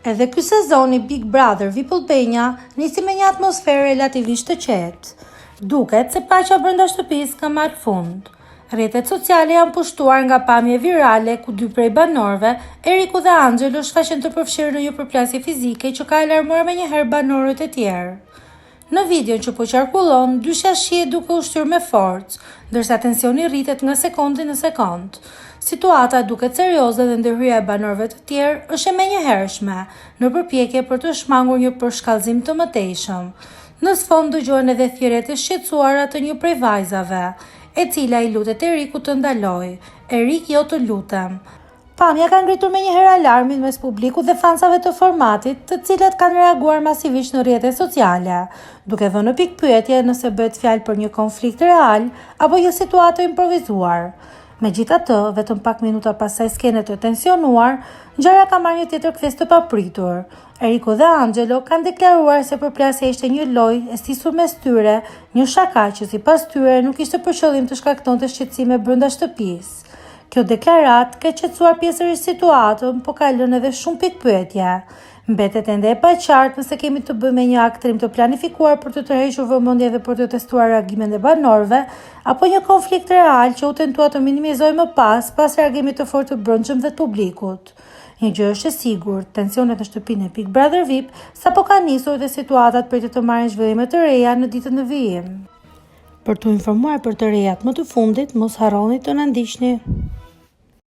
Edhe ky sezon i Big Brother VIP Albania nisi me një atmosferë relativisht të qetë. Duket se paqja brenda shtëpisë ka marrë fund. Rrjetet sociale janë pushtuar nga pamje virale ku dy prej banorëve, Eriku dhe Angelo, shfaqen të përfshirë në një përplasje fizike që ka alarmuar menjëherë banorët e tjerë. Në videon që po qarkullon, dyshja shihet duke u shtyrë me forcë, ndërsa tensioni rritet nga sekondi në sekond. Situata duket serioze dhe ndërhyrja e banorëve të tjerë është e menjëhershme në përpjekje për të shmangur një përshkallëzim të mëtejshëm. Në sfond dëgjohen edhe thirrje të shqetësuara të një prej vajzave, e cila i lutet Erikut të ndalojë. Erik, jo të lutem. Pamja ka ngritur menjëherë alarmin mes publikut dhe fansave të formatit, të cilët kanë reaguar masivisht në rrjetet sociale, duke vënë në pikpyetje nëse bëhet fjalë për një konflikt real apo një situatë improvizuar. Megjithatë, vetëm pak minuta pas asaj skene të tensionuar, ngjarja ka marrë një tjetër kthes të papritur. Eriku dhe Angelo kanë deklaruar se përplasja ishte një lojë e stisur mes tyre, një shaka që sipas tyre nuk ishte për qëllim të shkaktonte shqetësime brenda shtëpisë. Kjo deklarat ka qetësuar pjesërisht situatën, por ka lënë edhe shumë pikpyetje. Mbetet ende e paqartë nëse kemi të bëjmë me një akt trim të planifikuar për të tërhequr vëmendje dhe për të testuar reagimin e banorëve, apo një konflikt real që u tentua të minimizojë më pas reagimit të fortë të brendshëm dhe të publikut. Një gjë është e sigurt, tensionet në shtëpinë e Big Brother VIP sapo kanë nisur dhe situatat pritet të marrin zhvillime të reja në ditët në vijim. Për t'u informuar për të rejat më të fundit, mos harroni të na ndiqni.